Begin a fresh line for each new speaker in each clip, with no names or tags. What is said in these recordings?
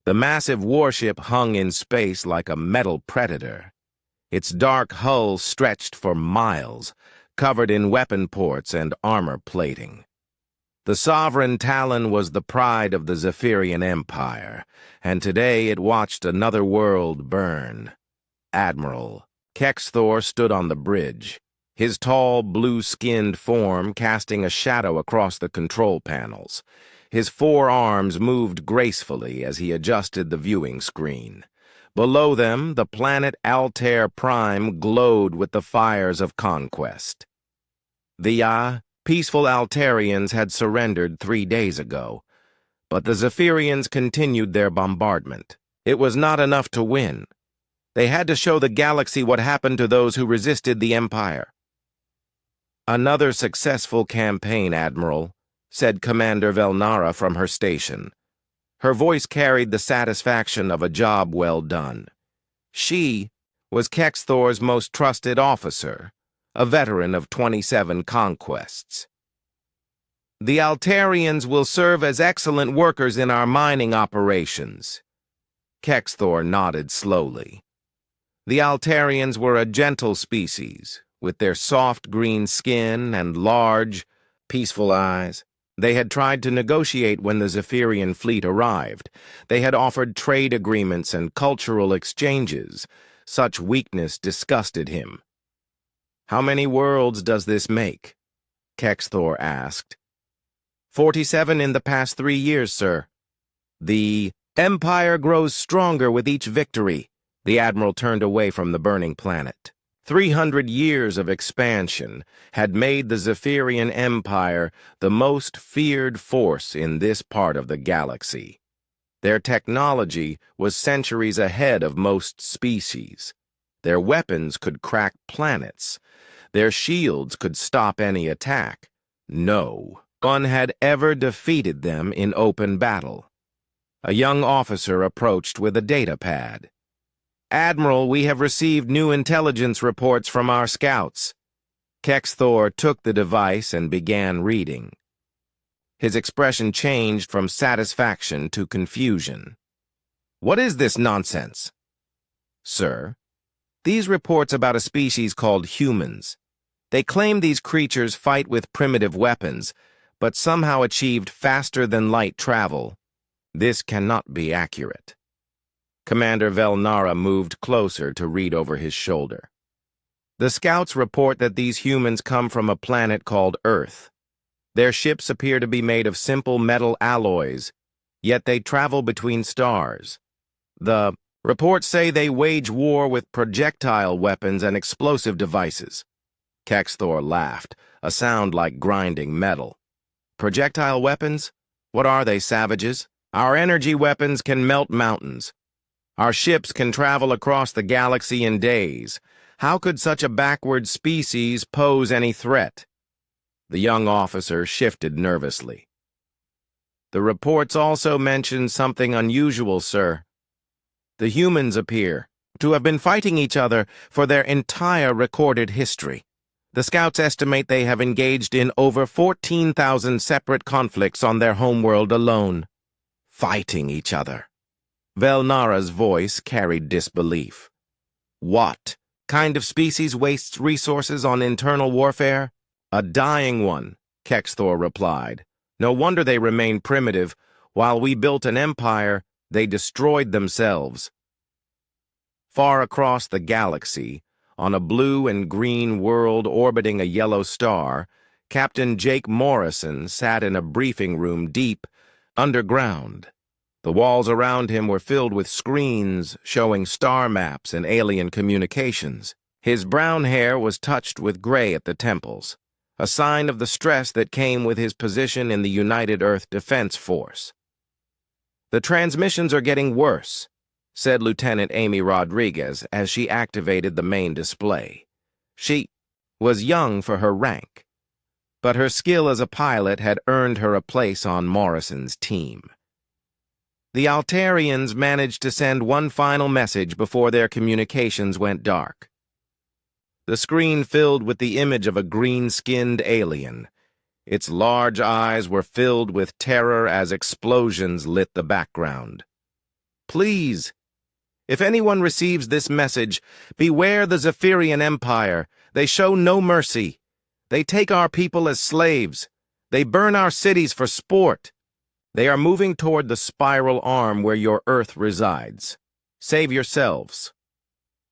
The massive warship hung in space like a metal predator. Its dark hull stretched for miles, covered in weapon ports and armor plating. The sovereign Talon was the pride of the Zephyrian Empire, and today it watched another world burn. Admiral Kexthor stood on the bridge, his tall, blue-skinned form casting a shadow across the control panels. His four arms moved gracefully as he adjusted the viewing screen. Below them, the planet Altair Prime glowed with the fires of conquest. The peaceful Altarians had surrendered 3 days ago, but the Zephyrians continued their bombardment. It was not enough to win. They had to show the galaxy what happened to those who resisted the Empire. "Another successful campaign, Admiral," said Commander Velnara from her station. Her voice carried the satisfaction of a job well done. She was Kexthor's most trusted officer, a veteran of 27 conquests. "The Altarians will serve as excellent workers in our mining operations." Kexthor nodded slowly. The Altarians were a gentle species, with their soft green skin and large, peaceful eyes. They had tried to negotiate when the Zephyrian fleet arrived. They had offered trade agreements and cultural exchanges. Such weakness disgusted him. "How many worlds does this make?" Kexthor asked. 47 in the past 3 years, sir." "The Empire grows stronger with each victory." The Admiral turned away from the burning planet. 300 years of expansion had made the Zephyrian Empire the most feared force in this part of the galaxy. Their technology was centuries ahead of most species. Their weapons could crack planets. Their shields could stop any attack. No one had ever defeated them in open battle. A young officer approached with a data pad. "Admiral, we have received new intelligence reports from our scouts." Kexthor took the device and began reading. His expression changed from satisfaction to confusion. "What is this nonsense?" "Sir, these reports about a species called humans. They claim these creatures fight with primitive weapons, but somehow achieved faster-than-light travel. This cannot be accurate." Commander Velnara moved closer to read over his shoulder. "The scouts report that these humans come from a planet called Earth. Their ships appear to be made of simple metal alloys, yet they travel between stars. The reports say they wage war with projectile weapons and explosive devices." Kexthor laughed, a sound like grinding metal. "Projectile weapons? What are they, savages? Our energy weapons can melt mountains. Our ships can travel across the galaxy in days. How could such a backward species pose any threat?" The young officer shifted nervously. "The reports also mention something unusual, sir. The humans appear to have been fighting each other for their entire recorded history. The scouts estimate they have engaged in over 14,000 separate conflicts on their homeworld alone." "Fighting each other." Velnara's voice carried disbelief. "What kind of species wastes resources on internal warfare?" "A dying one," Kexthor replied. "No wonder they remain primitive. While we built an empire, they destroyed themselves." Far across the galaxy, on a blue and green world orbiting a yellow star, Captain Jake Morrison sat in a briefing room deep underground. The walls around him were filled with screens showing star maps and alien communications. His brown hair was touched with gray at the temples, a sign of the stress that came with his position in the United Earth Defense Force. "The transmissions are getting worse," said Lieutenant Amy Rodriguez as she activated the main display. She was young for her rank, but her skill as a pilot had earned her a place on Morrison's team. "The Altarians managed to send one final message before their communications went dark." The screen filled with the image of a green-skinned alien. Its large eyes were filled with terror as explosions lit the background. please. If anyone receives this message, beware the Zephyrian Empire. They show no mercy. They take our people as slaves. They burn our cities for sport. They are moving toward the spiral arm where your Earth resides. Save yourselves."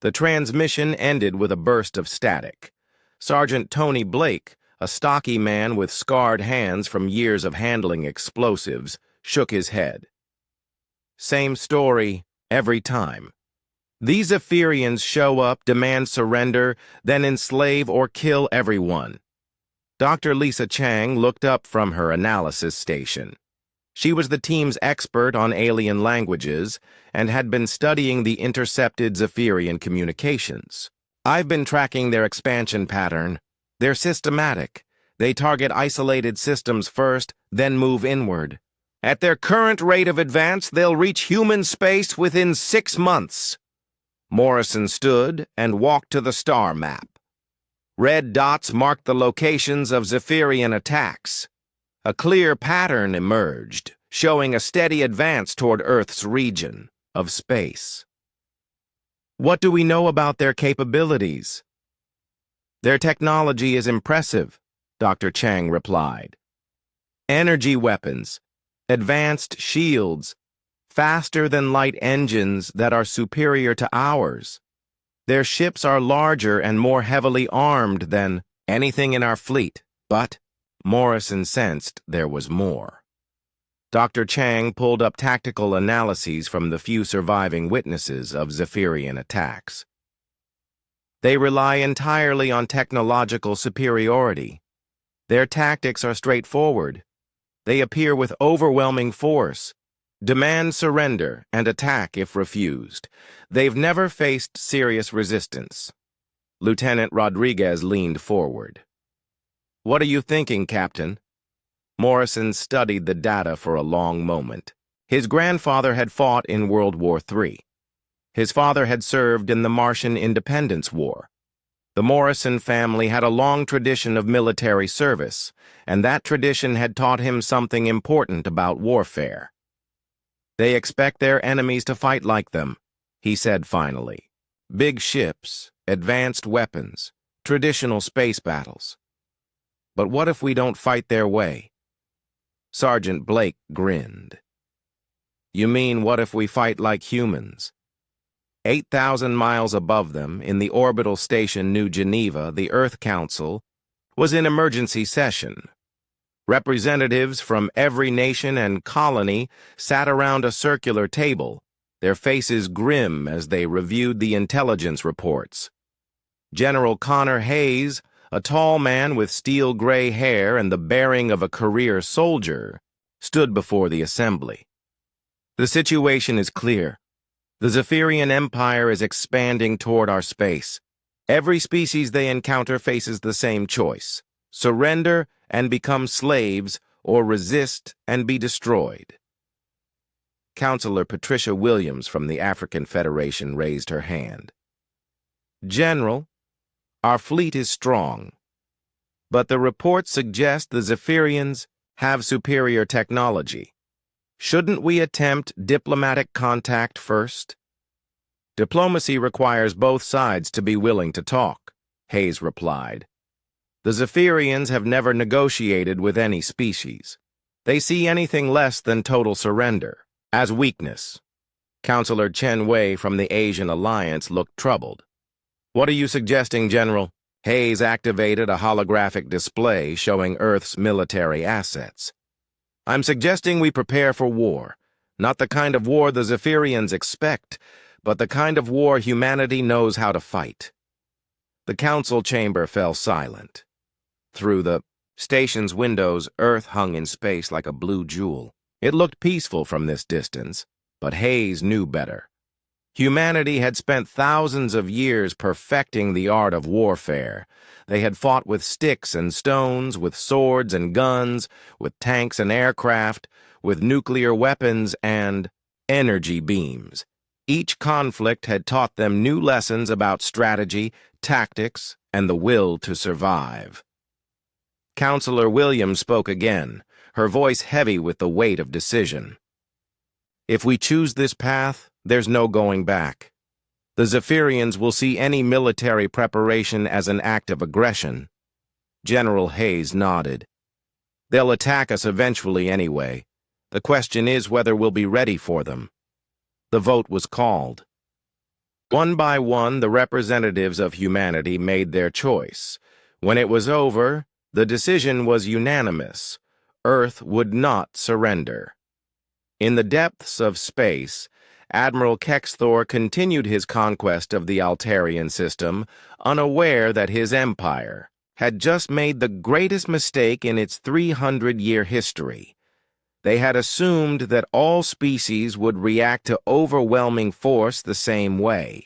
The transmission ended with a burst of static. Sergeant Tony Blake, a stocky man with scarred hands from years of handling explosives, shook his head. "Same story every time. These Zephyrians show up, demand surrender, then enslave or kill everyone." Dr. Lisa Chang looked up from her analysis station. She was the team's expert on alien languages and had been studying the intercepted Zephyrian communications. "I've been tracking their expansion pattern. They're systematic. They target isolated systems first, then move inward. At their current rate of advance, they'll reach human space within 6 months." Morrison stood and walked to the star map. Red dots marked the locations of Zephyrian attacks. A clear pattern emerged, showing a steady advance toward Earth's region of space. "What do we know about their capabilities?" "Their technology is impressive," Dr. Chang replied. "Energy weapons, advanced shields, faster-than-light engines that are superior to ours. Their ships are larger and more heavily armed than anything in our fleet, but..." Morrison sensed there was more. Dr. Chang pulled up tactical analyses from the few surviving witnesses of Zephyrian attacks. "They rely entirely on technological superiority. Their tactics are straightforward. They appear with overwhelming force, demand surrender, and attack if refused. They've never faced serious resistance." Lieutenant Rodriguez leaned forward. "What are you thinking, Captain?" Morrison studied the data for a long moment. His grandfather had fought in World War III. His father had served in the Martian Independence War. The Morrison family had a long tradition of military service, and that tradition had taught him something important about warfare. "They expect their enemies to fight like them," he said finally. "Big ships, advanced weapons, traditional space battles. But what if we don't fight their way?" Sergeant Blake grinned. "You mean, what if we fight like humans?" 8,000 miles above them, in the orbital station New Geneva, the Earth Council was in emergency session. Representatives from every nation and colony sat around a circular table, their faces grim as they reviewed the intelligence reports. General Connor Hayes, a tall man with steel-gray hair and the bearing of a career soldier, stood before the assembly. "The situation is clear. The Zephyrian Empire is expanding toward our space. Every species they encounter faces the same choice: surrender and become slaves, or resist and be destroyed." Counselor Patricia Williams from the African Federation raised her hand. "General, our fleet is strong, but the reports suggest the Zephyrians have superior technology. Shouldn't we attempt diplomatic contact first?" "Diplomacy requires both sides to be willing to talk," Hayes replied. "The Zephyrians have never negotiated with any species. They see anything less than total surrender as weakness." Counselor Chen Wei from the Asian Alliance looked troubled. "What are you suggesting, General?" Hayes activated a holographic display showing Earth's military assets. "I'm suggesting we prepare for war. Not the kind of war the Zephyrians expect, but the kind of war humanity knows how to fight." The council chamber fell silent. Through the station's windows, Earth hung in space like a blue jewel. It looked peaceful from this distance, but Hayes knew better. Humanity had spent thousands of years perfecting the art of warfare. They had fought with sticks and stones, with swords and guns, with tanks and aircraft, with nuclear weapons and energy beams. Each conflict had taught them new lessons about strategy, tactics, and the will to survive. Counselor Williams spoke again, her voice heavy with the weight of decision. If we choose this path, there's no going back. The Zephyrians will see any military preparation as an act of aggression. General Hayes nodded. They'll attack us eventually anyway. The question is whether we'll be ready for them. The vote was called. One by one, the representatives of humanity made their choice. When it was over, the decision was unanimous. Earth would not surrender. In the depths of space, Admiral Kexthor continued his conquest of the Altarian system, unaware that his empire had just made the greatest mistake in its 300-year history. They had assumed that all species would react to overwhelming force the same way.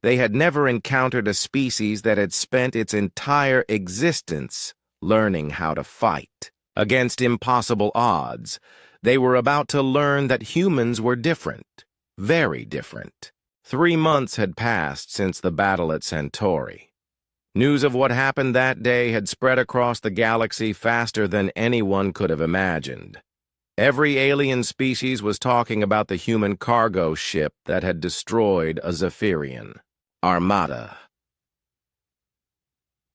They had never encountered a species that had spent its entire existence learning how to fight. Against impossible odds, they were about to learn that humans were different, very different. 3 months had passed since the battle at Centauri. News of what happened that day had spread across the galaxy faster than anyone could have imagined. Every alien species was talking about the human cargo ship that had destroyed a Zephyrian armada.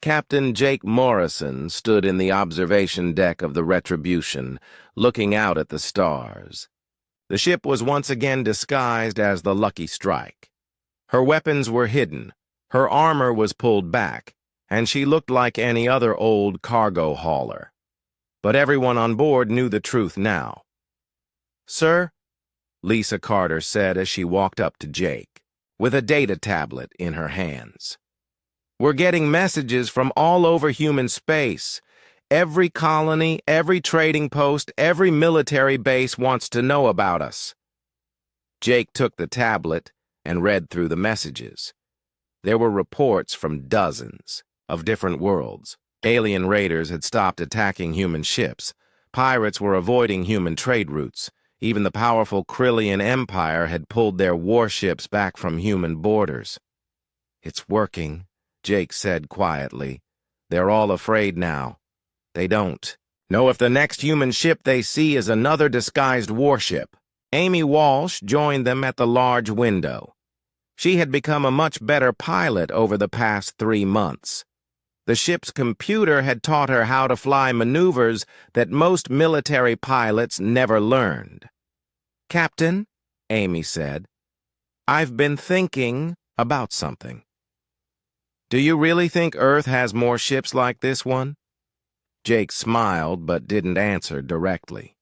Captain Jake Morrison stood in the observation deck of the Retribution, looking out at the stars. The ship was once again disguised as the Lucky Strike. Her weapons were hidden, her armor was pulled back, and she looked like any other old cargo hauler. But everyone on board knew the truth now. "Sir," Lisa Carter said as she walked up to Jake, with a data tablet in her hands. "We're getting messages from all over human space. Every colony, every trading post, every military base wants to know about us." Jake took the tablet and read through the messages. There were reports from dozens of different worlds. Alien raiders had stopped attacking human ships. Pirates were avoiding human trade routes. Even the powerful Krillian Empire had pulled their warships back from human borders. "It's working," Jake said quietly. "They're all afraid now. They don't know if the next human ship they see is another disguised warship." Amy Walsh joined them at the large window. She had become a much better pilot over the past 3 months. The ship's computer had taught her how to fly maneuvers that most military pilots never learned. "Captain," Amy said, "I've been thinking about something." "Do you really think Earth has more ships like this one?" Jake smiled but didn't answer directly.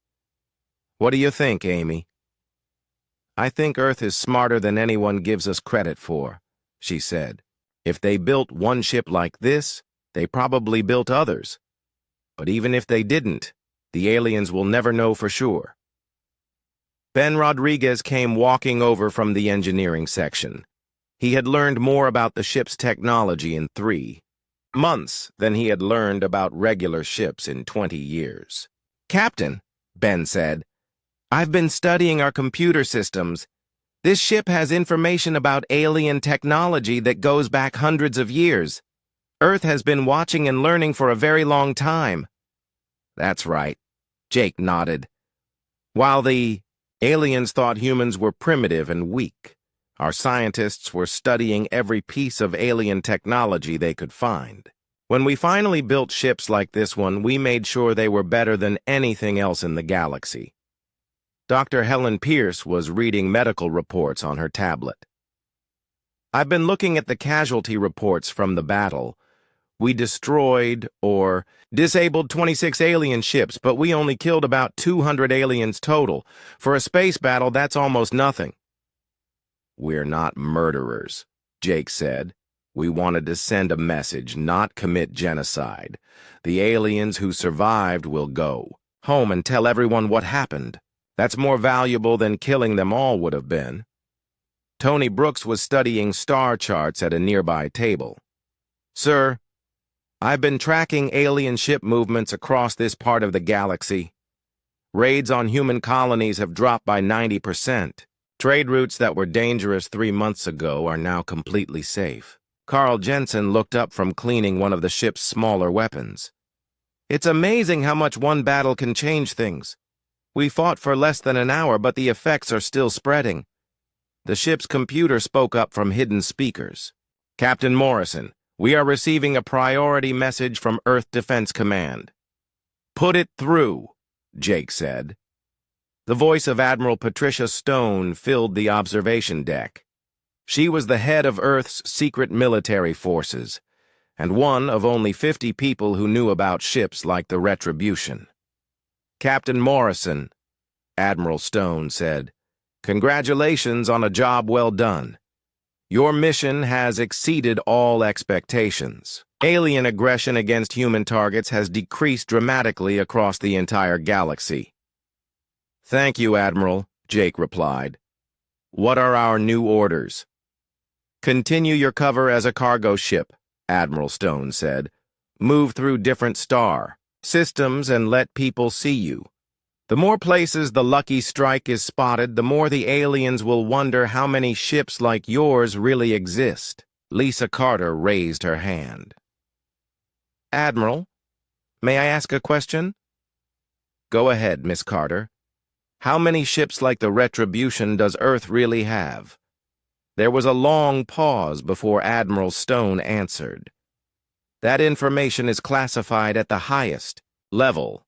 "What do you think, Amy?" "I think Earth is smarter than anyone gives us credit for," she said. "If they built one ship like this, they probably built others. But even if they didn't, the aliens will never know for sure." Ben Rodriguez came walking over from the engineering section. He had learned more about the ship's technology in 3 months than he had learned about regular ships in 20 years. "Captain," Ben said, "I've been studying our computer systems. This ship has information about alien technology that goes back hundreds of years. Earth has been watching and learning for a very long time." "That's right," Jake nodded. "While the aliens thought humans were primitive and weak, our scientists were studying every piece of alien technology they could find. When we finally built ships like this one, we made sure they were better than anything else in the galaxy." Dr. Helen Pierce was reading medical reports on her tablet. "I've been looking at the casualty reports from the battle. We destroyed or disabled 26 alien ships, but we only killed about 200 aliens total. For a space battle, that's almost nothing." "We're not murderers," Jake said. "We wanted to send a message, not commit genocide. The aliens who survived will go home and tell everyone what happened. That's more valuable than killing them all would have been." Tony Brooks was studying star charts at a nearby table. "Sir, I've been tracking alien ship movements across this part of the galaxy. Raids on human colonies have dropped by 90%. Trade routes that were dangerous 3 months ago are now completely safe." Carl Jensen looked up from cleaning one of the ship's smaller weapons. "It's amazing how much one battle can change things." We fought for less than an hour, but the effects are still spreading. The ship's computer spoke up from hidden speakers. Captain Morrison, we are receiving a priority message from Earth Defense Command. Put it through, Jake said. The voice of Admiral Patricia Stone filled the observation deck. She was the head of Earth's secret military forces, and one of only 50 people who knew about ships like the Retribution. Captain Morrison, Admiral Stone said, congratulations on a job well done. Your mission has exceeded all expectations. Alien aggression against human targets has decreased dramatically across the entire galaxy. Thank you, Admiral, Jake replied. What are our new orders? Continue your cover as a cargo ship, Admiral Stone said. Move through different star systems and let people see you. The more places the Lucky Strike is spotted, the more the aliens will wonder how many ships like yours really exist. Lisa Carter raised her hand. Admiral, may I ask a question? Go ahead, Miss Carter. How many ships like the Retribution does Earth really have? There was a long pause before Admiral Stone answered. That information is classified at the highest level.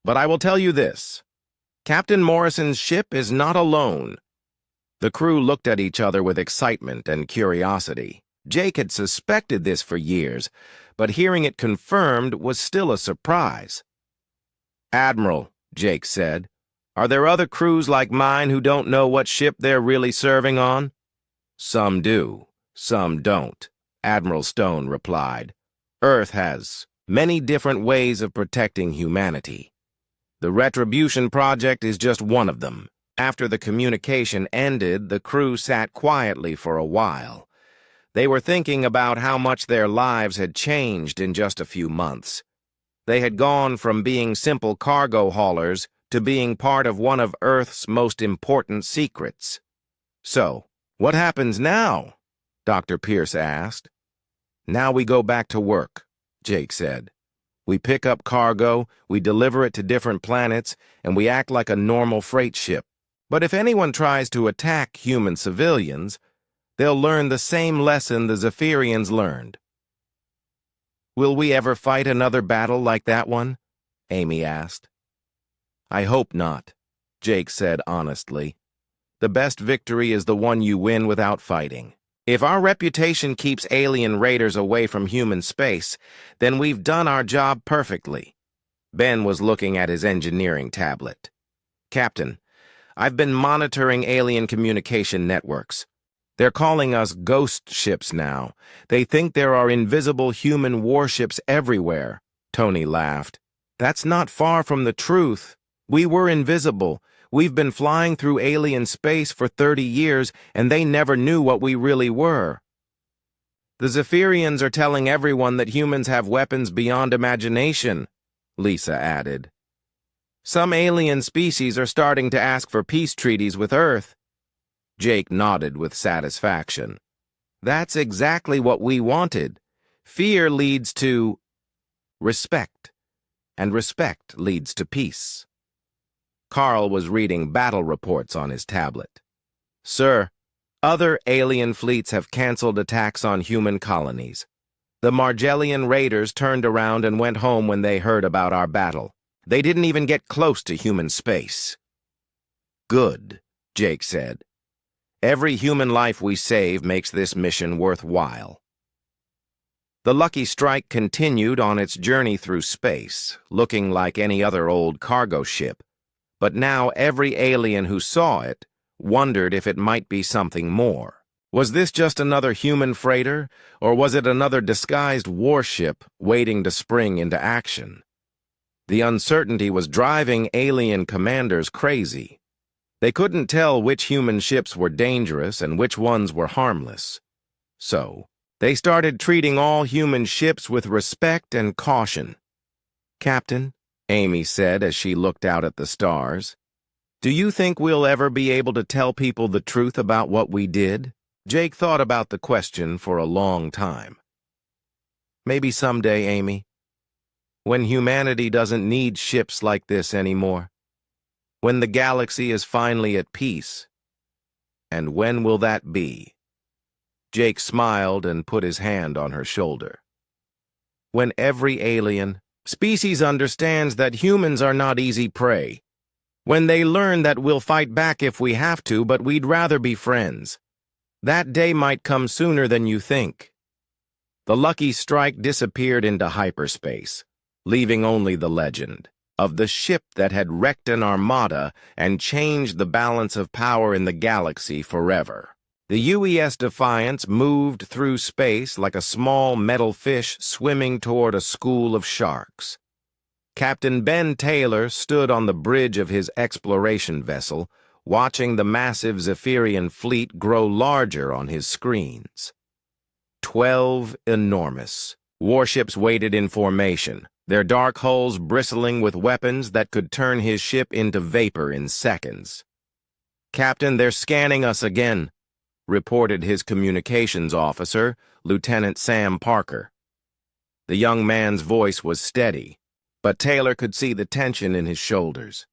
But I will tell you this. Captain Morrison's ship is not alone. The crew looked at each other with excitement and curiosity. Jake had suspected this for years, but hearing it confirmed was still a surprise. Admiral, Jake said, are there other crews like mine who don't know what ship they're really serving on? Some do, some don't, Admiral Stone replied. Earth has many different ways of protecting humanity. The Retribution Project is just one of them. After the communication ended, the crew sat quietly for a while. They were thinking about how much their lives had changed in just a few months. They had gone from being simple cargo haulers to being part of one of Earth's most important secrets. So, what happens now? Dr. Pierce asked. Now we go back to work, Jake said. We pick up cargo, we deliver it to different planets, and we act like a normal freight ship. But if anyone tries to attack human civilians, they'll learn the same lesson the Zephyrians learned. Will we ever fight another battle like that one? Amy asked. I hope not, Jake said honestly. The best victory is the one you win without fighting. If our reputation keeps alien raiders away from human space, then we've done our job perfectly. Ben was looking at his engineering tablet. Captain, I've been monitoring alien communication networks. They're calling us ghost ships now. They think there are invisible human warships everywhere. Tony laughed. That's not far from the truth. We were invisible. We've been flying through alien space for 30 years, and they never knew what we really were. The Zephyrians are telling everyone that humans have weapons beyond imagination, Lisa added. Some alien species are starting to ask for peace treaties with Earth. Jake nodded with satisfaction. That's exactly what we wanted. Fear leads to respect, and respect leads to peace. Carl was reading battle reports on his tablet. Sir, other alien fleets have canceled attacks on human colonies. The Margellian raiders turned around and went home when they heard about our battle. They didn't even get close to human space. Good, Jake said. Every human life we save makes this mission worthwhile. The Lucky Strike continued on its journey through space, looking like any other old cargo ship. But now every alien who saw it wondered if it might be something more. Was this just another human freighter, or was it another disguised warship waiting to spring into action? The uncertainty was driving alien commanders crazy. They couldn't tell which human ships were dangerous and which ones were harmless. So, they started treating all human ships with respect and caution. Captain, Amy said as she looked out at the stars, do you think we'll ever be able to tell people the truth about what we did? Jake thought about the question for a long time. Maybe someday, Amy. When humanity doesn't need ships like this anymore. When the galaxy is finally at peace. And when will that be? Jake smiled and put his hand on her shoulder. When every alien species understands that humans are not easy prey. When they learn that we'll fight back if we have to, but we'd rather be friends. That day might come sooner than you think. The Lucky Strike disappeared into hyperspace, leaving only the legend of the ship that had wrecked an armada and changed the balance of power in the galaxy forever. The UES Defiance moved through space like a small metal fish swimming toward a school of sharks. Captain Ben Taylor stood on the bridge of his exploration vessel, watching the massive Zephyrian fleet grow larger on his screens. 12 enormous warships waited in formation, their dark hulls bristling with weapons that could turn his ship into vapor in seconds. "Captain, they're scanning us again," reported his communications officer, Lieutenant Sam Parker. The young man's voice was steady, but Taylor could see the tension in his shoulders.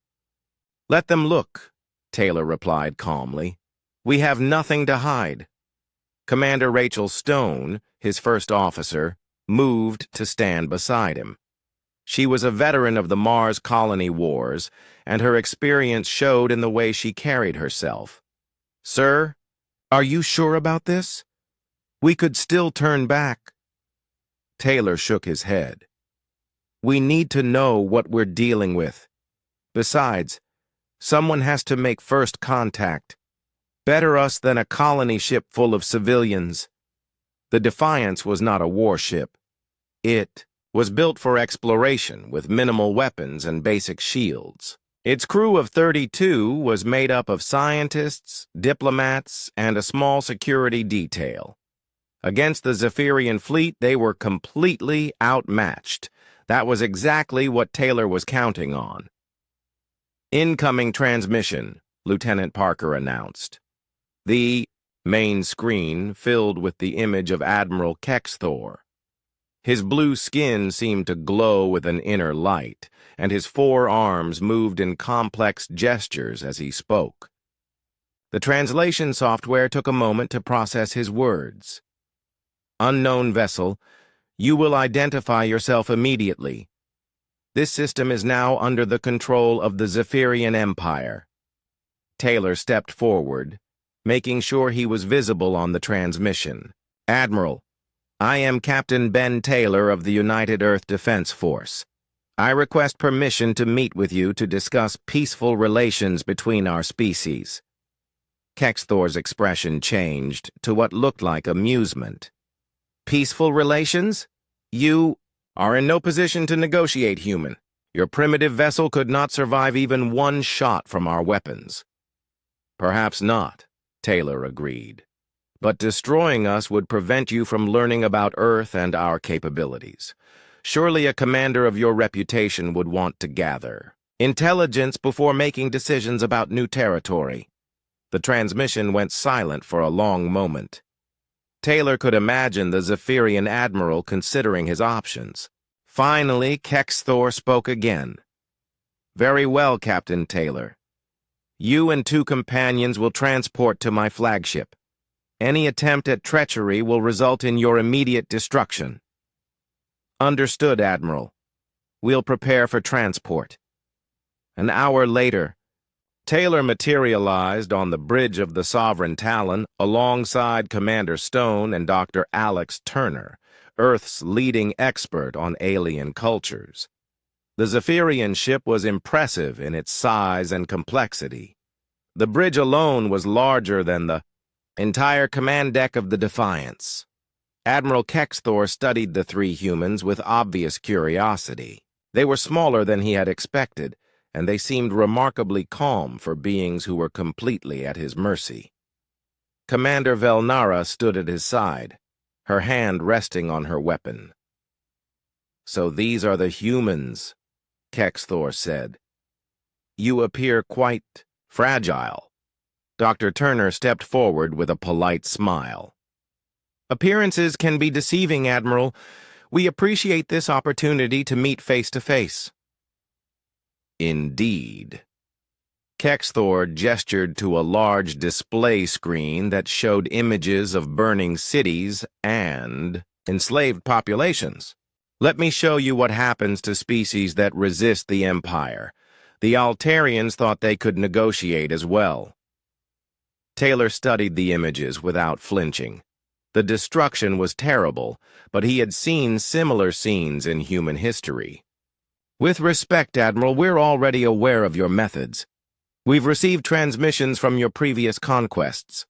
"Let them look," Taylor replied calmly. "We have nothing to hide." Commander Rachel Stone, his first officer, moved to stand beside him. She was a veteran of the Mars colony wars, and her experience showed in the way she carried herself. "Sir, are you sure about this? We could still turn back." Taylor shook his head. "We need to know what we're dealing with. Besides, someone has to make first contact. Better us than a colony ship full of civilians." The Defiance was not a warship. It was built for exploration with minimal weapons and basic shields. Its crew of 32 was made up of scientists, diplomats, and a small security detail. Against the Zephyrian fleet, they were completely outmatched. That was exactly what Taylor was counting on. "Incoming transmission," Lieutenant Parker announced. The main screen filled with the image of Admiral Kexthor. His blue skin seemed to glow with an inner light, and his 4 arms moved in complex gestures as he spoke. The translation software took a moment to process his words. "Unknown vessel, you will identify yourself immediately. This system is now under the control of the Zephyrian Empire." Taylor stepped forward, making sure he was visible on the transmission. "Admiral, I am Captain Ben Taylor of the United Earth Defense Force. I request permission to meet with you to discuss peaceful relations between our species." Kexthor's expression changed to what looked like amusement. "Peaceful relations? You are in no position to negotiate, human. Your primitive vessel could not survive even one shot from our weapons." "Perhaps not," Taylor agreed. "But destroying us would prevent you from learning about Earth and our capabilities. Surely a commander of your reputation would want to gather intelligence before making decisions about new territory." The transmission went silent for a long moment. Taylor could imagine the Zephyrian admiral considering his options. Finally, Kexthor spoke again. "Very well, Captain Taylor. You and 2 companions will transport to my flagship. Any attempt at treachery will result in your immediate destruction." "Understood, Admiral. We'll prepare for transport." An hour later, Taylor materialized on the bridge of the Sovereign Talon alongside Commander Stone and Dr. Alex Turner, Earth's leading expert on alien cultures. The Zephyrian ship was impressive in its size and complexity. The bridge alone was larger than the entire command deck of the Defiance. Admiral Kexthor studied the 3 humans with obvious curiosity. They were smaller than he had expected, and they seemed remarkably calm for beings who were completely at his mercy. Commander Velnara stood at his side, her hand resting on her weapon. "So these are the humans," Kexthor said. "You appear quite fragile." Dr. Turner stepped forward with a polite smile. "Appearances can be deceiving, Admiral. We appreciate this opportunity to meet face to face." "Indeed." Kexthor gestured to a large display screen that showed images of burning cities and enslaved populations. Let me show you what happens to species that resist the Empire. The Altarians thought they could negotiate as well. Taylor studied the images without flinching. The destruction was terrible, but he had seen similar scenes in human history. With respect, Admiral, we're already aware of your methods. We've received transmissions from your previous conquests.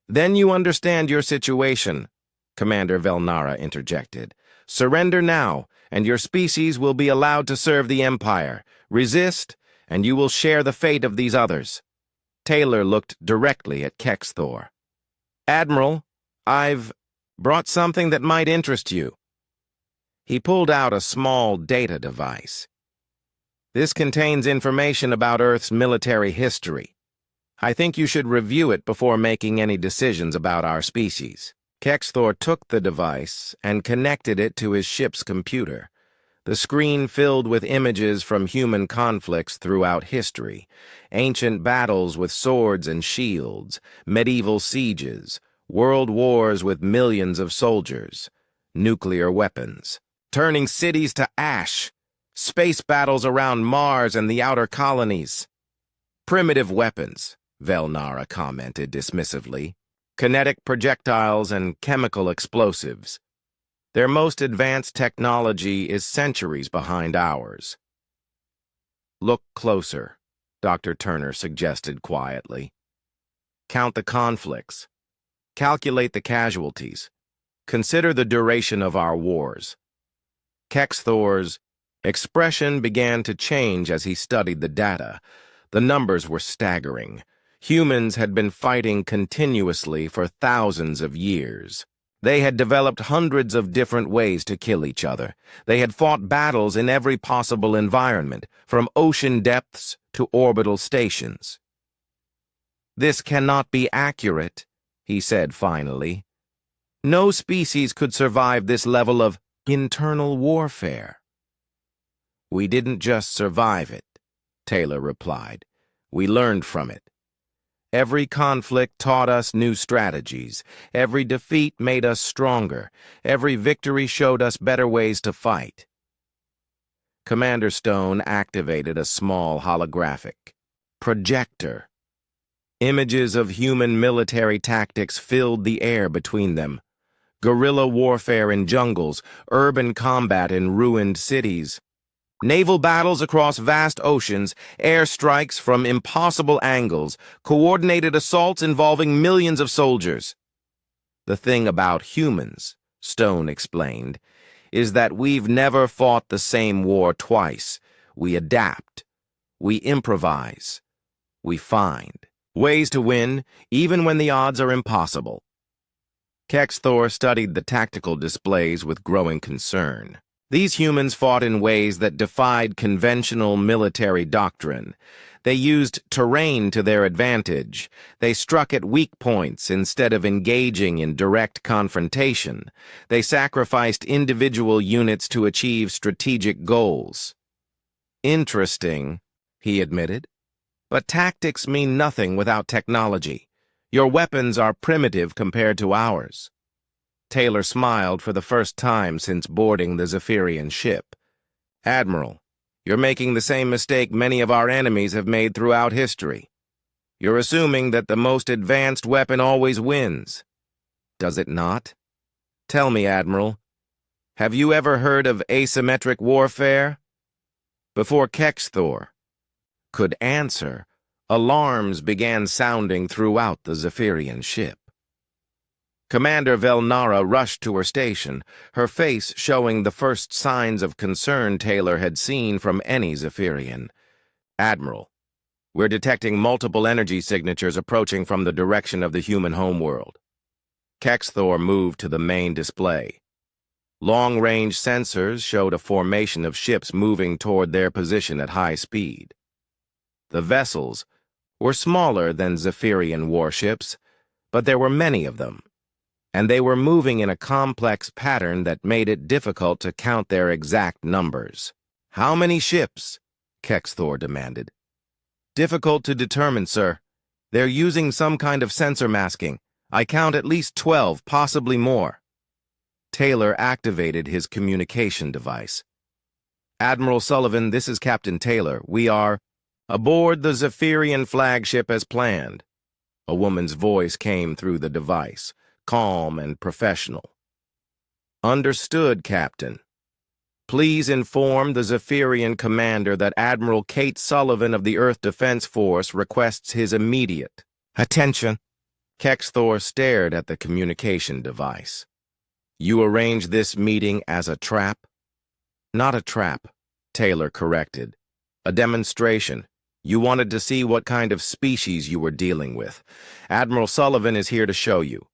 Then you understand your situation, Commander Velnara interjected. Surrender now, and your species will be allowed to serve the Empire. Resist, and you will share the fate of these others. Taylor looked directly at Kexthor. Admiral, I've brought something that might interest you. He pulled out a small data device. This contains information about Earth's military history. I think you should review it before making any decisions about our species. Kexthor took the device and connected it to his ship's computer. The screen filled with images from human conflicts throughout history, ancient battles with swords and shields, medieval sieges, world wars with millions of soldiers, nuclear weapons, turning cities to ash, space battles around Mars and the outer colonies. Primitive weapons, Velnara commented dismissively. Kinetic projectiles and chemical explosives. Their most advanced technology is centuries behind ours. Look closer, Dr. Turner suggested quietly. Count the conflicts. Calculate the casualties. Consider the duration of our wars. Kexthor's expression began to change as he studied the data. The numbers were staggering. Humans had been fighting continuously for thousands of years. They had developed hundreds of different ways to kill each other. They had fought battles in every possible environment, from ocean depths to orbital stations. This cannot be accurate, he said finally. No species could survive this level of internal warfare. We didn't just survive it, Taylor replied. We learned from it. Every conflict taught us new strategies. Every defeat made us stronger. Every victory showed us better ways to fight. Commander Stone activated a small holographic projector. Images of human military tactics filled the air between them. Guerrilla warfare in jungles, urban combat in ruined cities. Naval battles across vast oceans, airstrikes from impossible angles, coordinated assaults involving millions of soldiers. The thing about humans, Stone explained, is that we've never fought the same war twice. We adapt. We improvise. We find ways to win, even when the odds are impossible. Kexthor studied the tactical displays with growing concern. These humans fought in ways that defied conventional military doctrine. They used terrain to their advantage. They struck at weak points instead of engaging in direct confrontation. They sacrificed individual units to achieve strategic goals. Interesting, he admitted. But tactics mean nothing without technology. Your weapons are primitive compared to ours. Taylor smiled for the first time since boarding the Zephyrian ship. Admiral, you're making the same mistake many of our enemies have made throughout history. You're assuming that the most advanced weapon always wins. Does it not? Tell me, Admiral, have you ever heard of asymmetric warfare? Before Kexthor could answer, alarms began sounding throughout the Zephyrian ship. Commander Velnara rushed to her station, her face showing the first signs of concern Taylor had seen from any Zephyrian. Admiral, we're detecting multiple energy signatures approaching from the direction of the human homeworld. Kexthor moved to the main display. Long-range sensors showed a formation of ships moving toward their position at high speed. The vessels were smaller than Zephyrian warships, but there were many of them, and they were moving in a complex pattern that made it difficult to count their exact numbers. How many ships? Kexthor demanded. Difficult to determine, sir. They're using some kind of sensor masking. I count at least 12, possibly more. Taylor activated his communication device. Admiral Sullivan, this is Captain Taylor. We are aboard the Zephyrian flagship as planned. A woman's voice came through the device, calm and professional. Understood, Captain. Please inform the Zephyrian commander that Admiral Kate Sullivan of the Earth Defense Force requests his immediate attention. Kexthor stared at the communication device. You arranged this meeting as a trap? Not a trap, Taylor corrected. A demonstration. You wanted to see what kind of species you were dealing with. Admiral Sullivan is here to show you.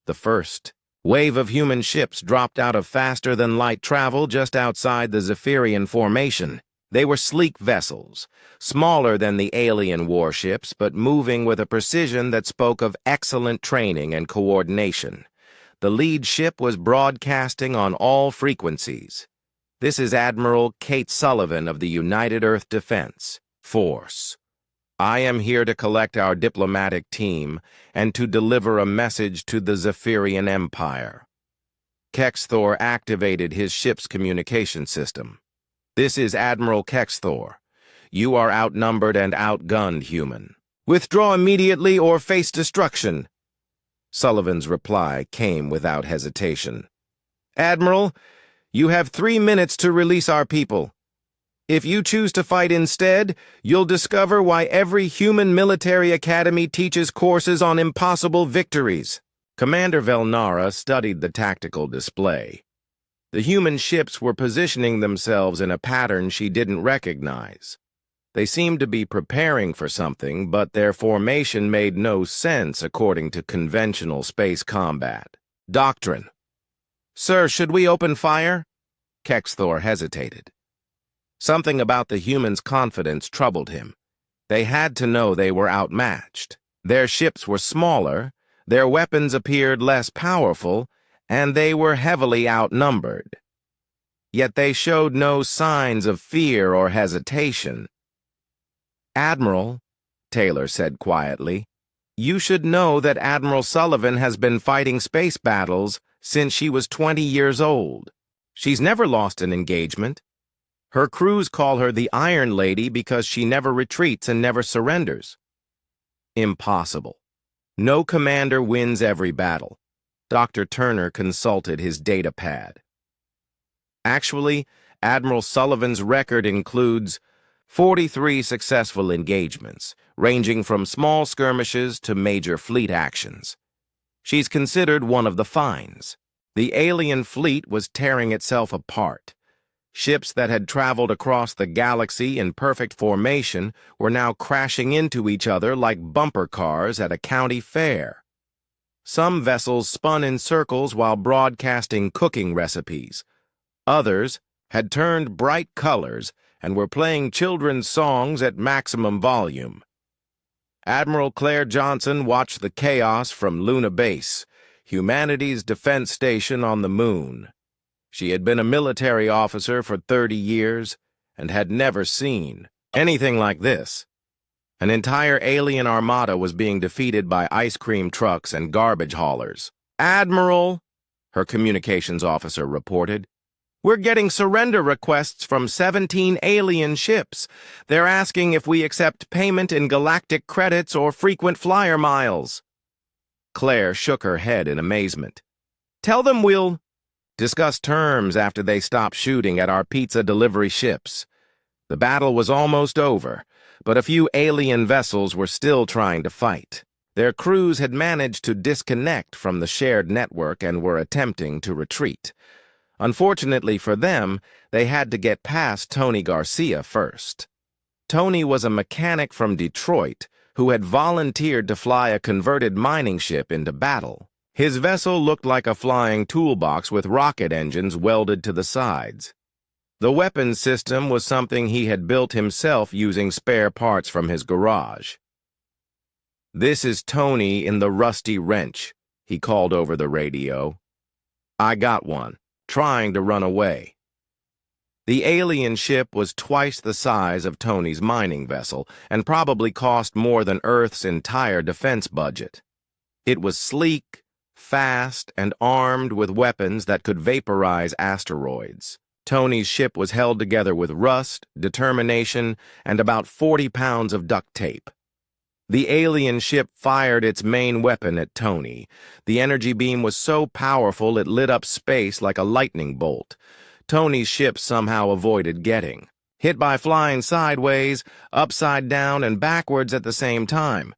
The first wave of human ships dropped out of faster-than-light travel just outside the Zephyrian formation. They were sleek vessels, smaller than the alien warships, but moving with a precision that spoke of excellent training and coordination. The lead ship was broadcasting on all frequencies. This is Admiral Kate Sullivan of the United Earth Defense Force. I am here to collect our diplomatic team and to deliver a message to the Zephyrian Empire. Kexthor activated his ship's communication system. This is Admiral Kexthor. You are outnumbered and outgunned, human. Withdraw immediately or face destruction. Sullivan's reply came without hesitation. Admiral, you have 3 minutes to release our people. If you choose to fight instead, you'll discover why every human military academy teaches courses on impossible victories. Commander Velnara studied the tactical display. The human ships were positioning themselves in a pattern she didn't recognize. They seemed to be preparing for something, but their formation made no sense according to conventional space combat. Doctrine. Sir, should we open fire? Kexthor hesitated. Something about the humans' confidence troubled him. They had to know they were outmatched. Their ships were smaller, their weapons appeared less powerful, and they were heavily outnumbered. Yet they showed no signs of fear or hesitation. Admiral, Taylor said quietly, you should know that Admiral Sullivan has been fighting space battles since she was 20 years old. She's never lost an engagement. Her crews call her the Iron Lady because she never retreats and never surrenders. Impossible. No commander wins every battle. Dr. Turner consulted his data pad. Actually, Admiral Sullivan's record includes 43 successful engagements, ranging from small skirmishes to major fleet actions. She's considered one of the finds. The alien fleet was tearing itself apart. Ships that had traveled across the galaxy in perfect formation were now crashing into each other like bumper cars at a county fair. Some vessels spun in circles while broadcasting cooking recipes. Others had turned bright colors and were playing children's songs at maximum volume. Admiral Claire Johnson watched the chaos from Luna Base, humanity's defense station on the moon. She had been a military officer for 30 years and had never seen anything like this. An entire alien armada was being defeated by ice cream trucks and garbage haulers. Admiral, her communications officer reported, we're getting surrender requests from 17 alien ships. They're asking if we accept payment in galactic credits or frequent flyer miles. Claire shook her head in amazement. Tell them we'll discuss terms after they stop shooting at our pizza delivery ships. The battle was almost over, but a few alien vessels were still trying to fight. Their crews had managed to disconnect from the shared network and were attempting to retreat. Unfortunately for them, they had to get past Tony Garcia first. Tony was a mechanic from Detroit who had volunteered to fly a converted mining ship into battle. His vessel looked like a flying toolbox with rocket engines welded to the sides. The weapons system was something he had built himself using spare parts from his garage. This is Tony in the Rusty Wrench, he called over the radio. I got one, trying to run away. The alien ship was twice the size of Tony's mining vessel and probably cost more than Earth's entire defense budget. It was sleek, fast, and armed with weapons that could vaporize asteroids. Tony's ship was held together with rust, determination, and about 40 pounds of duct tape. The alien ship fired its main weapon at Tony. The energy beam was so powerful it lit up space like a lightning bolt. Tony's ship somehow avoided getting hit by flying sideways, upside down, and backwards at the same time.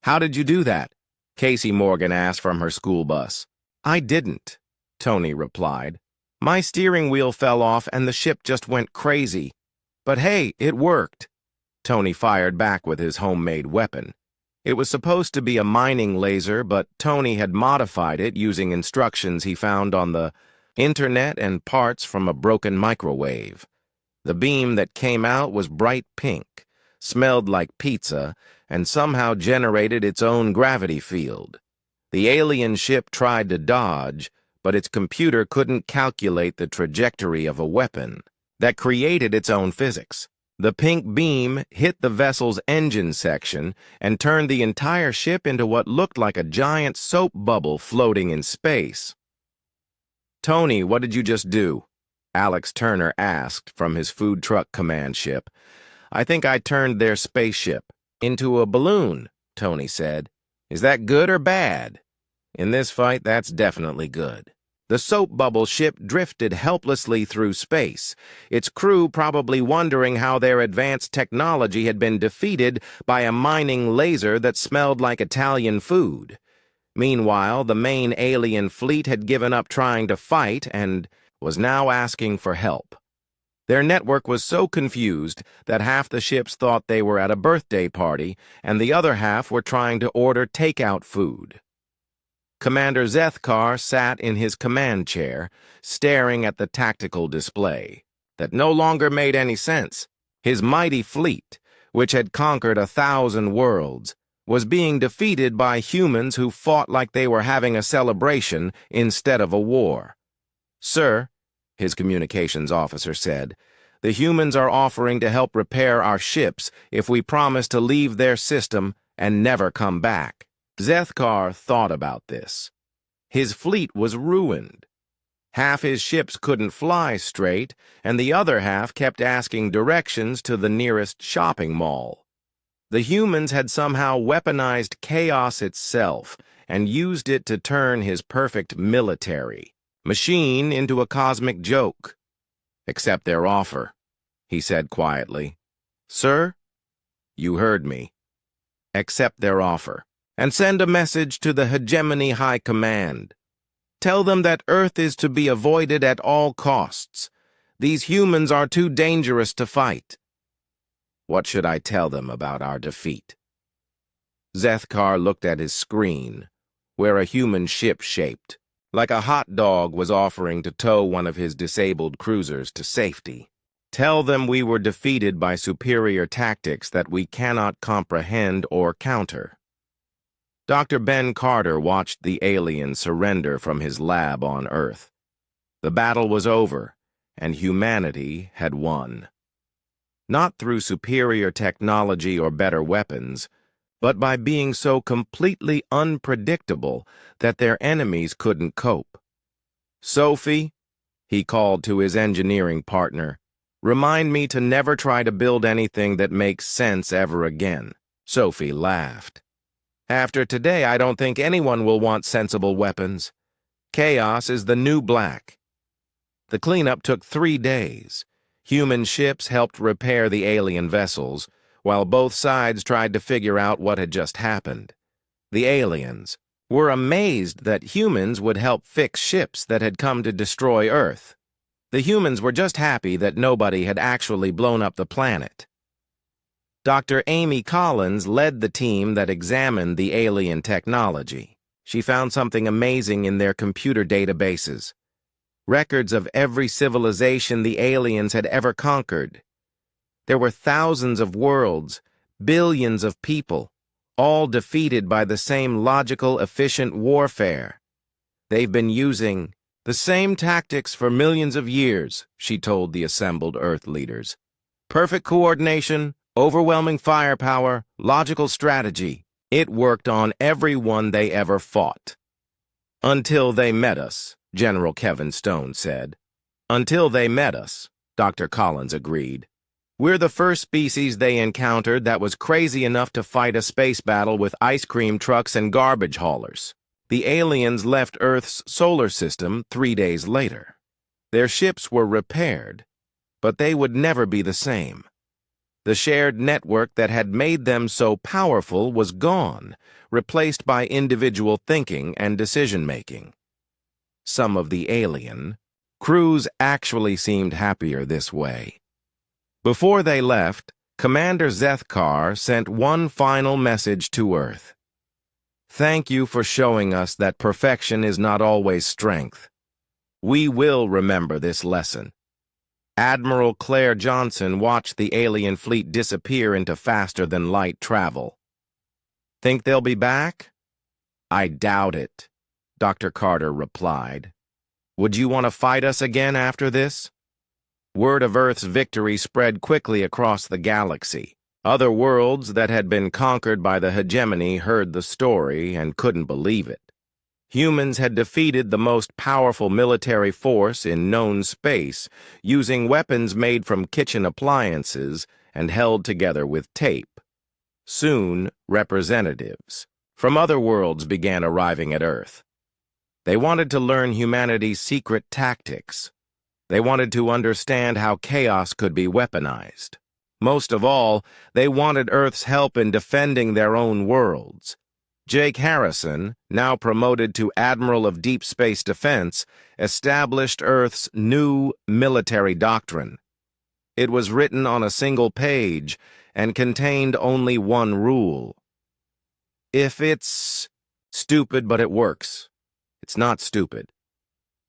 "How did you do that?" Casey Morgan asked from her school bus. "I didn't," Tony replied. "My steering wheel fell off and the ship just went crazy. But hey, it worked." Tony fired back with his homemade weapon. It was supposed to be a mining laser, but Tony had modified it using instructions he found on the internet and parts from a broken microwave. The beam that came out was bright pink, smelled like pizza, and somehow generated its own gravity field. The alien ship tried to dodge, but its computer couldn't calculate the trajectory of a weapon that created its own physics. The pink beam hit the vessel's engine section and turned the entire ship into what looked like a giant soap bubble floating in space. "Tony, what did you just do?" Alex Turner asked from his food truck command ship. "I think I turned their spaceship into a balloon," Tony said. "Is that good or bad?" "In this fight, that's definitely good." The soap bubble ship drifted helplessly through space, its crew probably wondering how their advanced technology had been defeated by a mining laser that smelled like Italian food. Meanwhile, the main alien fleet had given up trying to fight and was now asking for help. Their network was so confused that half the ships thought they were at a birthday party and the other half were trying to order takeout food. Commander Zethkar sat in his command chair, staring at the tactical display that no longer made any sense. His mighty fleet, which had conquered 1,000 worlds, was being defeated by humans who fought like they were having a celebration instead of a war. "Sir," his communications officer said, "the humans are offering to help repair our ships if we promise to leave their system and never come back." Zethkar thought about this. His fleet was ruined. Half his ships couldn't fly straight, and the other half kept asking directions to the nearest shopping mall. The humans had somehow weaponized chaos itself and used it to turn his perfect military machine into a cosmic joke. "Accept their offer," he said quietly. "Sir, you heard me. Accept their offer. And send a message to the Hegemony High Command. Tell them that Earth is to be avoided at all costs. These humans are too dangerous to fight." "What should I tell them about our defeat?" Zethkar looked at his screen, where a human ship shaped like a hot dog was offering to tow one of his disabled cruisers to safety. "Tell them we were defeated by superior tactics that we cannot comprehend or counter." Dr. Ben Carter watched the alien surrender from his lab on Earth. The battle was over, and humanity had won. Not through superior technology or better weapons, but by being so completely unpredictable that their enemies couldn't cope. "Sophie," he called to his engineering partner, "remind me to never try to build anything that makes sense ever again." Sophie laughed. "After today, I don't think anyone will want sensible weapons. Chaos is the new black." The cleanup took 3 days. Human ships helped repair the alien vessels, while both sides tried to figure out what had just happened. The aliens were amazed that humans would help fix ships that had come to destroy Earth. The humans were just happy that nobody had actually blown up the planet. Dr. Amy Collins led the team that examined the alien technology. She found something amazing in their computer databases. Records of every civilization the aliens had ever conquered. There were thousands of worlds, billions of people, all defeated by the same logical, efficient warfare. They've been using The same tactics for millions of years, she told the assembled Earth leaders. Perfect coordination, overwhelming firepower, logical strategy. It worked on everyone they ever fought. Until they met us, General Kevin Stone said. Until they met us, Dr. Collins agreed. We're the first species they encountered that was crazy enough to fight a space battle with ice cream trucks and garbage haulers. The aliens left Earth's solar system 3 days later. Their ships were repaired, but they would never be the same. The shared network that had made them so powerful was gone, replaced by individual thinking and decision-making. Some of the alien crews actually seemed happier this way. Before they left, Commander Zethkar sent one final message to Earth. Thank you for showing us that perfection is not always strength. We will remember this lesson. Admiral Claire Johnson watched the alien fleet disappear into faster-than-light travel. Think they'll be back? I doubt it, Dr. Carter replied. Would you want to fight us again after this? Word of Earth's victory spread quickly across the galaxy. Other worlds that had been conquered by the hegemony heard the story and couldn't believe it. Humans had defeated the most powerful military force in known space using weapons made from kitchen appliances and held together with tape. Soon, representatives from other worlds began arriving at Earth. They wanted to learn humanity's secret tactics. They wanted to understand how chaos could be weaponized. Most of all, they wanted Earth's help in defending their own worlds. Jake Harrison, now promoted to Admiral of Deep Space Defense, established Earth's new military doctrine. It was written on a single page and contained only one rule. If it's stupid but it works, it's not stupid.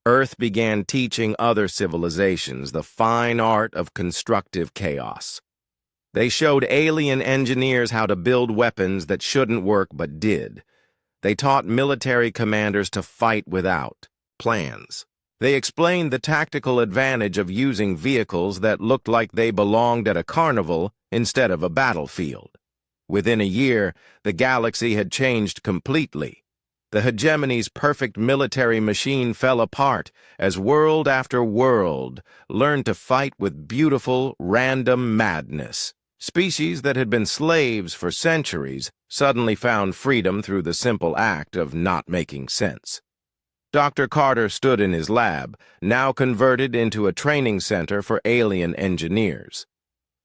Earth began teaching other civilizations the fine art of constructive chaos. They showed alien engineers how to build weapons that shouldn't work but did. They taught military commanders to fight without plans. They explained the tactical advantage of using vehicles that looked like they belonged at a carnival instead of a battlefield. Within a year, the galaxy had changed completely. The hegemony's perfect military machine fell apart as world after world learned to fight with beautiful, random madness. Species that had been slaves for centuries suddenly found freedom through the simple act of not making sense. Dr. Carter stood in his lab, now converted into a training center for alien engineers.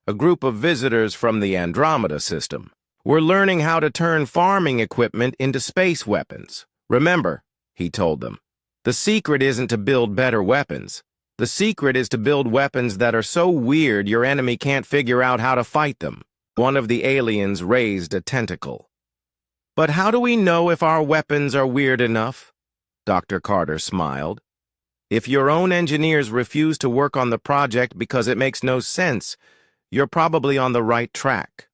A group of visitors from the Andromeda system were learning how to turn farming equipment into space weapons. Remember, he told them, the secret isn't to build better weapons. The secret is to build weapons that are so weird your enemy can't figure out how to fight them. One of the aliens raised a tentacle. But how do we know if our weapons are weird enough? Dr. Carter smiled. If your own engineers refuse to work on the project because it makes no sense, you're probably on the right track.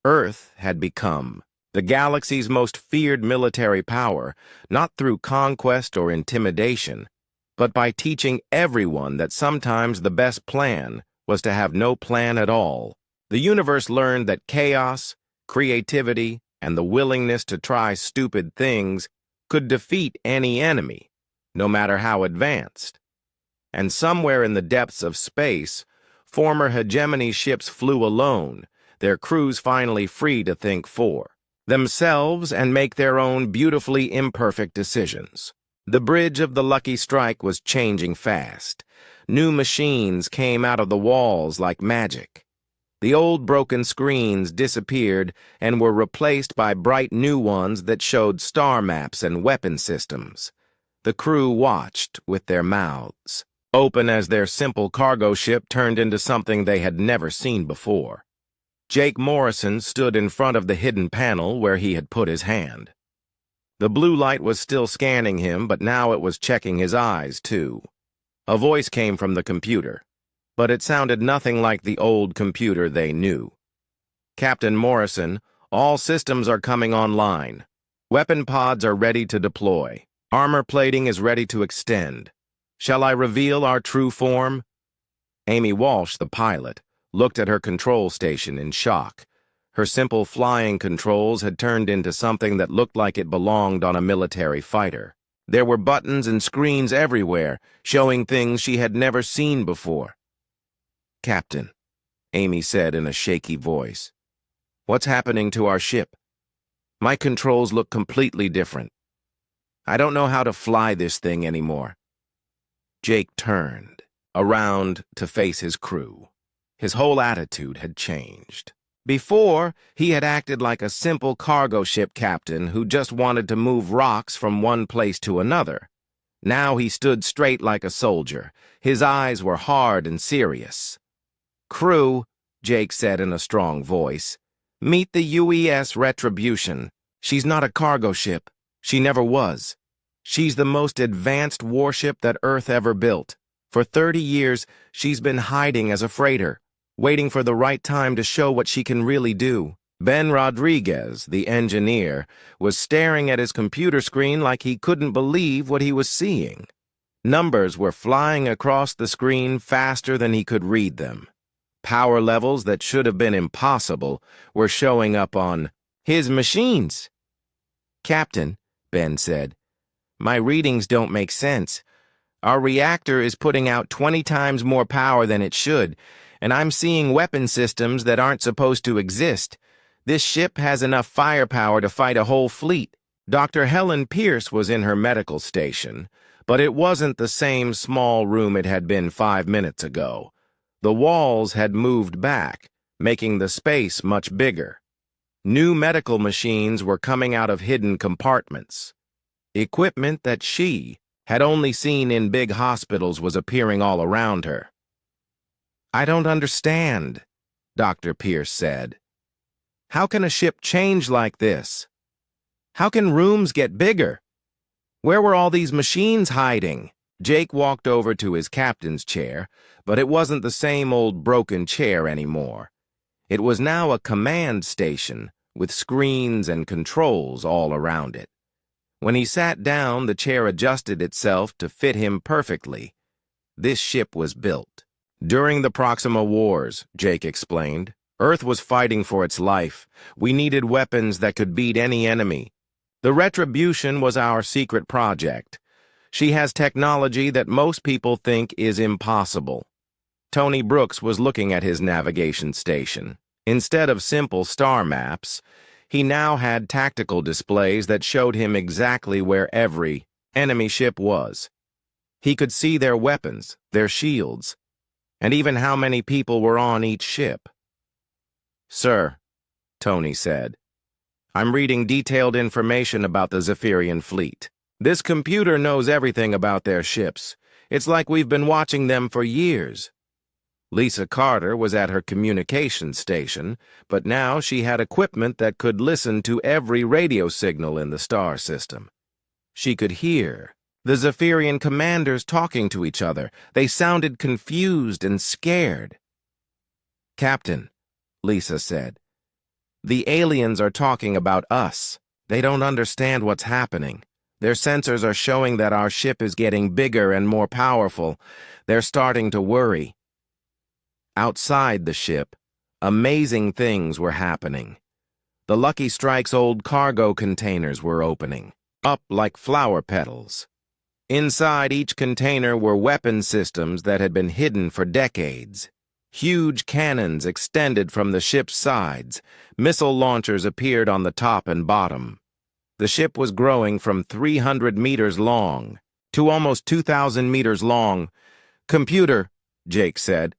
Earth had become the galaxy's most feared military power, not through conquest or intimidation, but by teaching everyone that sometimes the best plan was to have no plan at all. The universe learned that chaos, creativity, and the willingness to try stupid things could defeat any enemy, no matter how advanced. And somewhere in the depths of space, former hegemony ships flew alone, their crews finally free to think for themselves and make their own beautifully imperfect decisions. The bridge of the Lucky Strike was changing fast. New machines came out of the walls like magic. The old broken screens disappeared and were replaced by bright new ones that showed star maps and weapon systems. The crew watched with their mouths open as their simple cargo ship turned into something they had never seen before. Jake Morrison stood in front of the hidden panel where he had put his hand. The blue light was still scanning him, but now it was checking his eyes, too. A voice came from the computer, but it sounded nothing like the old computer they knew. Captain Morrison, all systems are coming online. Weapon pods are ready to deploy. Armor plating is ready to extend. Shall I reveal our true form? Amy Walsh, the pilot, looked at her control station in shock. Her simple flying controls had turned into something that looked like it belonged on a military fighter. There were buttons and screens everywhere, showing things she had never seen before. "Captain," Amy said in a shaky voice, "what's happening to our ship? My controls look completely different. I don't know how to fly this thing anymore." Jake turned around to face his crew. His whole attitude had changed. Before, he had acted like a simple cargo ship captain who just wanted to move rocks from one place to another. Now he stood straight like a soldier. His eyes were hard and serious. "Crew," Jake said in a strong voice, "meet the UES Retribution. She's not a cargo ship. She never was. She's the most advanced warship that Earth ever built. For 30 years, she's been hiding as a freighter, waiting for the right time to show what she can really do." Ben Rodriguez, the engineer, was staring at his computer screen like he couldn't believe what he was seeing. Numbers were flying across the screen faster than he could read them. Power levels that should have been impossible were showing up on his machines. "Captain," Ben said, "my readings don't make sense. Our reactor is putting out 20 times more power than it should, and I'm seeing weapon systems that aren't supposed to exist. This ship has enough firepower to fight a whole fleet." Dr. Helen Pierce was in her medical station, but it wasn't the same small room it had been 5 minutes ago. The walls had moved back, making the space much bigger. New medical machines were coming out of hidden compartments. Equipment that she had only seen in big hospitals was appearing all around her. "I don't understand," Dr. Pierce said. "How can a ship change like this? How can rooms get bigger? Where were all these machines hiding?" Jake walked over to his captain's chair, but it wasn't the same old broken chair anymore. It was now a command station with screens and controls all around it. When he sat down, the chair adjusted itself to fit him perfectly. This ship was built during the Proxima Wars, Jake explained. Earth was fighting for its life. We needed weapons that could beat any enemy. The Retribution was our secret project. She has technology that most people think is impossible. Tony Brooks was looking at his navigation station. Instead of simple star maps, he now had tactical displays that showed him exactly where every enemy ship was. He could see their weapons, their shields, and even how many people were on each ship. "Sir," Tony said, "I'm reading detailed information about the Zephyrian fleet. This computer knows everything about their ships. It's like we've been watching them for years." Lisa Carter was at her communication station, but now she had equipment that could listen to every radio signal in the star system. She could hear the Zephyrian commanders talking to each other. They sounded confused and scared. "Captain," Lisa said, "the aliens are talking about us. They don't understand what's happening. Their sensors are showing that our ship is getting bigger and more powerful. They're starting to worry." Outside the ship, amazing things were happening. The Lucky Strike's old cargo containers were opening, up like flower petals. Inside each container were weapon systems that had been hidden for decades. Huge cannons extended from the ship's sides. Missile launchers appeared on the top and bottom. The ship was growing from 300 meters long to almost 2,000 meters long. "Computer," Jake said,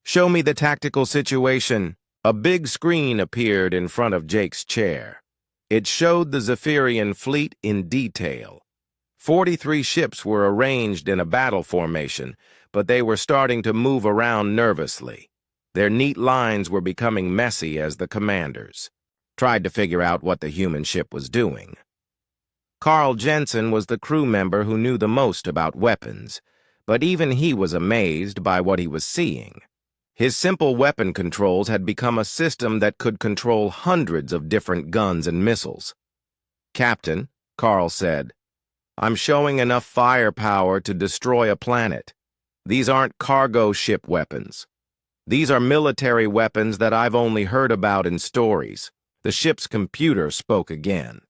"show me the tactical situation." A big screen appeared in front of Jake's chair. It showed the Zephyrian fleet in detail. 43 ships were arranged in a battle formation, but they were starting to move around nervously. Their neat lines were becoming messy as the commanders tried to figure out what the human ship was doing. Carl Jensen was the crew member who knew the most about weapons, but even he was amazed by what he was seeing. His simple weapon controls had become a system that could control hundreds of different guns and missiles. "Captain," Carl said, I'm showing enough firepower to destroy a planet. These aren't cargo ship weapons. These are military weapons that I've only heard about in stories. The ship's computer spoke again.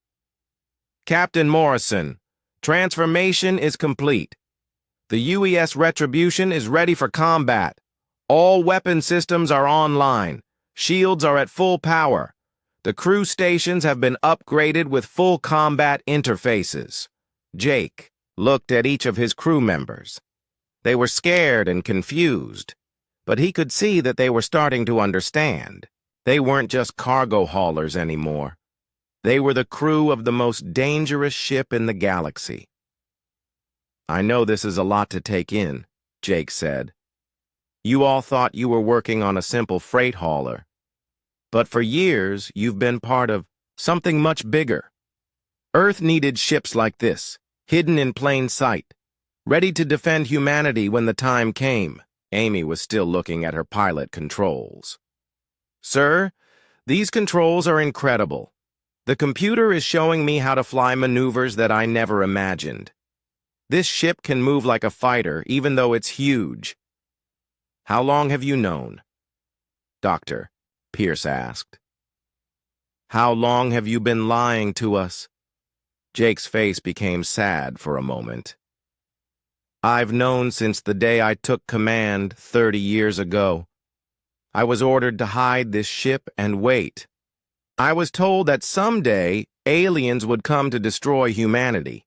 Captain Morrison, transformation is complete. The UES Retribution is ready for combat. All weapon systems are online. Shields are at full power. The crew stations have been upgraded with full combat interfaces. Jake looked at each of his crew members. They were scared and confused, but he could see that they were starting to understand. They weren't just cargo haulers anymore. They were the crew of the most dangerous ship in the galaxy. I know this is a lot to take in, Jake said. You all thought you were working on a simple freight hauler. But for years, you've been part of something much bigger. Earth needed ships like this, hidden in plain sight, ready to defend humanity when the time came. Amy was still looking at her pilot controls. Sir, these controls are incredible. The computer is showing me how to fly maneuvers that I never imagined. This ship can move like a fighter, even though it's huge. How long have you known? Doctor, Pierce asked. How long have you been lying to us? Jake's face became sad for a moment. I've known since the day I took command 30 years ago. I was ordered to hide this ship and wait. I was told that someday aliens would come to destroy humanity.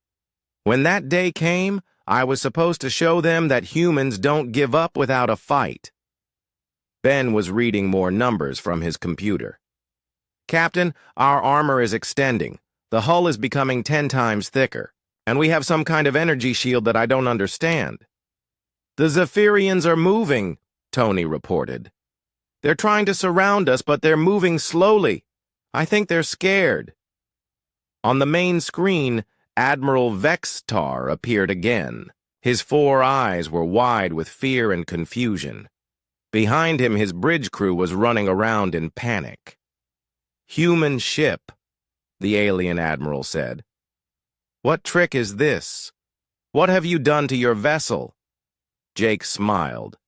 When that day came, I was supposed to show them that humans don't give up without a fight. Ben was reading more numbers from his computer. Captain, our armor is extending. The hull is becoming 10 times thicker, and we have some kind of energy shield that I don't understand. The Zephyrians are moving, Tony reported. They're trying to surround us, but they're moving slowly. I think they're scared. On the main screen, Admiral Vextar appeared again. His 4 eyes were wide with fear and confusion. Behind him, his bridge crew was running around in panic. Human ship, the alien admiral said. What trick is this? What have you done to your vessel? Jake smiled,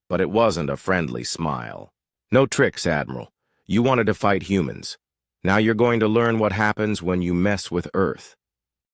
but it wasn't a friendly smile. No tricks, Admiral. You wanted to fight humans. Now you're going to learn what happens when you mess with Earth.